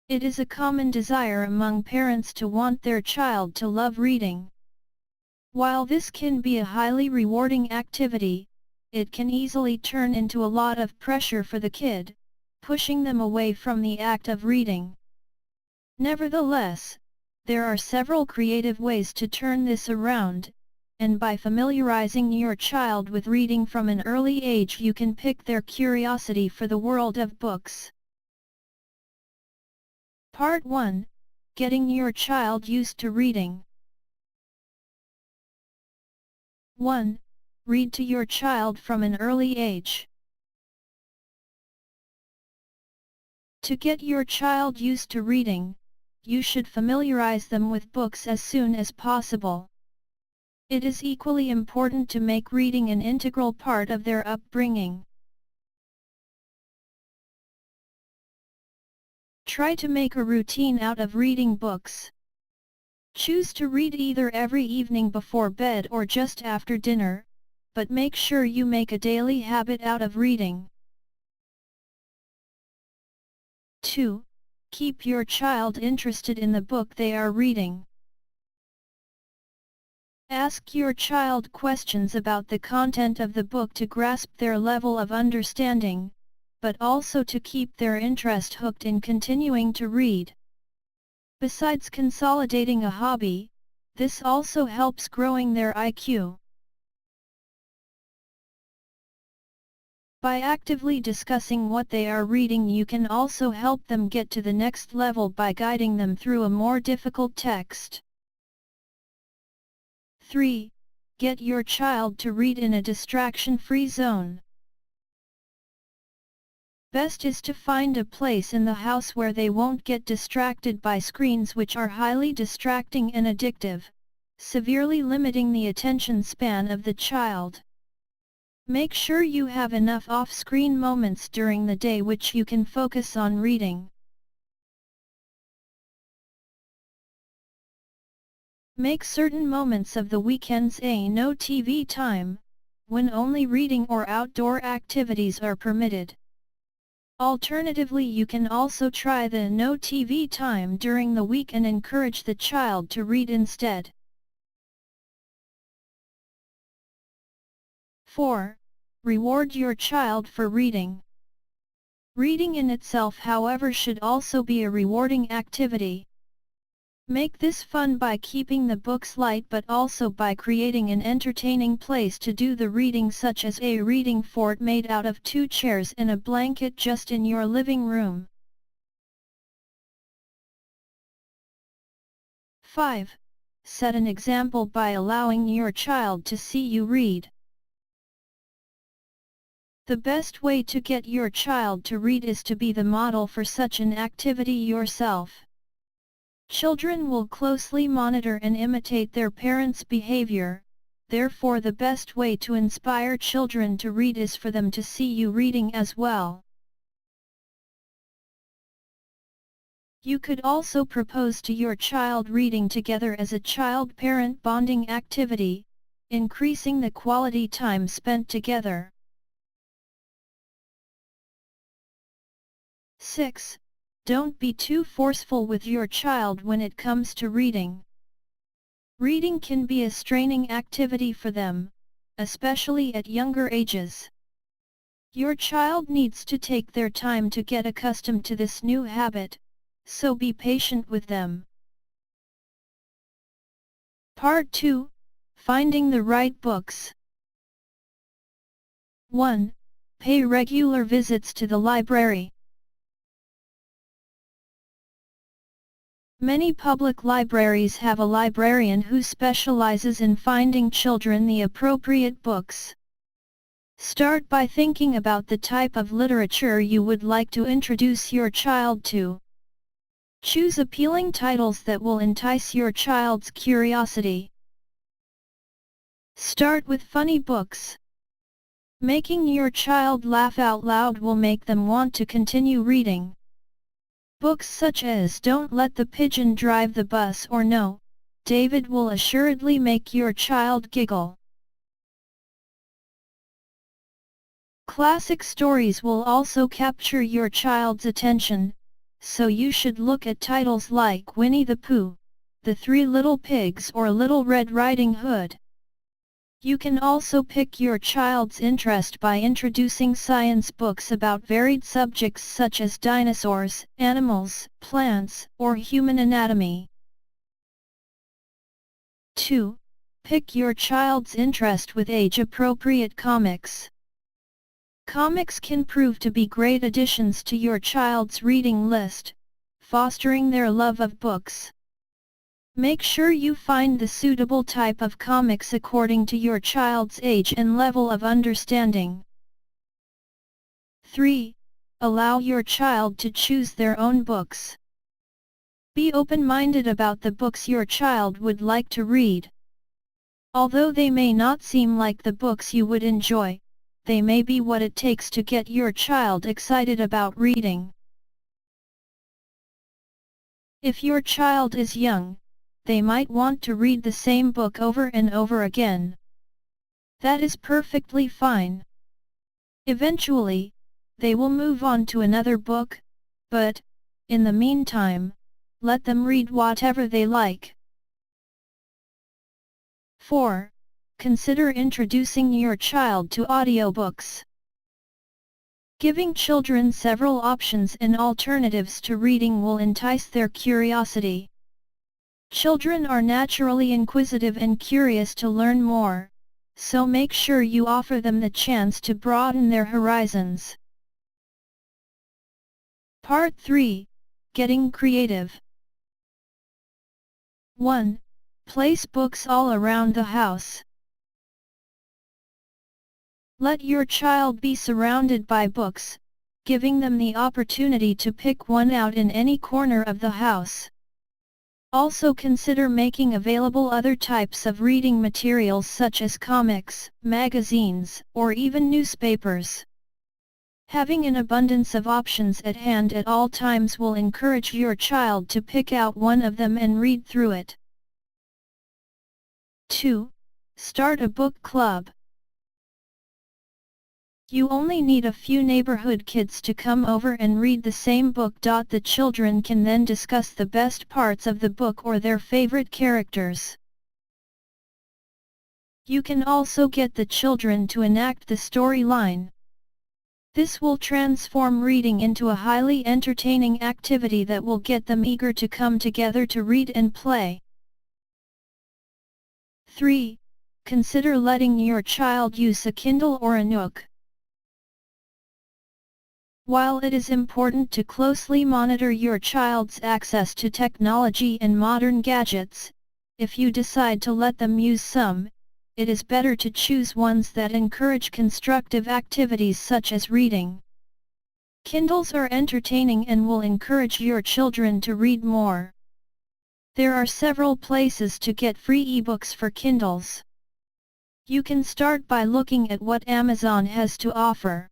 It is a common desire among parents to want their child to love reading. While this can be a highly rewarding activity, it can easily turn into a lot of pressure for the kid, pushing them away from the act of reading. Nevertheless, there are several creative ways to turn this around, and by familiarizing your child with reading from an early age you can pick their curiosity for the world of books. Part 1. Getting your child used to reading. 1. Read to your child from an early age. To get your child used to reading, you should familiarize them with books as soon as possible. It is equally important to make reading an integral part of their upbringing. Try to make a routine out of reading books. Choose to read either every evening before bed or just after dinner, but make sure you make a daily habit out of reading. 2. Keep your child interested in the book they are reading. Ask your child questions about the content of the book to grasp their level of understanding, but also to keep their interest hooked in continuing to read. Besides consolidating a hobby, this also helps growing their IQ. By actively discussing what they are reading, you can also help them get to the next level by guiding them through a more difficult text. 3. Get your child to read in a distraction-free zone. Best is to find a place in the house where they won't get distracted by screens which are highly distracting and addictive, severely limiting the attention span of the child. Make sure you have enough off-screen moments during the day which you can focus on reading. Make certain moments of the weekends a no TV time, when only reading or outdoor activities are permitted. Alternatively, you can also try the no TV time during the week and encourage the child to read instead. 4. Reward your child for reading. Reading in itself, however, should also be a rewarding activity. Make this fun by keeping the books light, but also by creating an entertaining place to do the reading, such as a reading fort made out of 2 chairs and a blanket just in your living room. 5. Set an example by allowing your child to see you read. The best way to get your child to read is to be the model for such an activity yourself. Children will closely monitor and imitate their parents' behavior, therefore the best way to inspire children to read is for them to see you reading as well. You could also propose to your child reading together as a child-parent bonding activity, increasing the quality time spent together. 6. Don't be too forceful with your child when it comes to reading. Reading can be a straining activity for them, especially at younger ages. Your child needs to take their time to get accustomed to this new habit, so be patient with them. Part 2. Finding the right books. 1. Pay regular visits to the library. Many public libraries have a librarian who specializes in finding children the appropriate books. Start by thinking about the type of literature you would like to introduce your child to. Choose appealing titles that will entice your child's curiosity. Start with funny books. Making your child laugh out loud will make them want to continue reading. Books such as Don't Let the Pigeon Drive the Bus or No, David will assuredly make your child giggle. Classic stories will also capture your child's attention, so you should look at titles like Winnie the Pooh, The Three Little Pigs or Little Red Riding Hood. You can also pick your child's interest by introducing science books about varied subjects such as dinosaurs, animals, plants, or human anatomy. 2. Pick your child's interest with age-appropriate comics. Comics can prove to be great additions to your child's reading list, fostering their love of books. Make sure you find the suitable type of comics according to your child's age and level of understanding. 3. Allow your child to choose their own books. Be open-minded about the books your child would like to read. Although they may not seem like the books you would enjoy, they may be what it takes to get your child excited about reading. If your child is young, they might want to read the same book over and over again. That is perfectly fine. Eventually, they will move on to another book, but, in the meantime, let them read whatever they like. 4. Consider introducing your child to audiobooks. Giving children several options and alternatives to reading will entice their curiosity. Children are naturally inquisitive and curious to learn more, so make sure you offer them the chance to broaden their horizons. Part 3. Getting creative. 1. Place books all around the house. Let your child be surrounded by books, giving them the opportunity to pick one out in any corner of the house. Also consider making available other types of reading materials such as comics, magazines, or even newspapers. Having an abundance of options at hand at all times will encourage your child to pick out one of them and read through it. 2. Start a book club. You only need a few neighborhood kids to come over and read the same book. The children can then discuss the best parts of the book or their favorite characters. You can also get the children to enact the storyline. This will transform reading into a highly entertaining activity that will get them eager to come together to read and play. 3. Consider letting your child use a Kindle or a Nook. While it is important to closely monitor your child's access to technology and modern gadgets, if you decide to let them use some, it is better to choose ones that encourage constructive activities such as reading. Kindles are entertaining and will encourage your children to read more. There are several places to get free ebooks for Kindles. You can start by looking at what Amazon has to offer.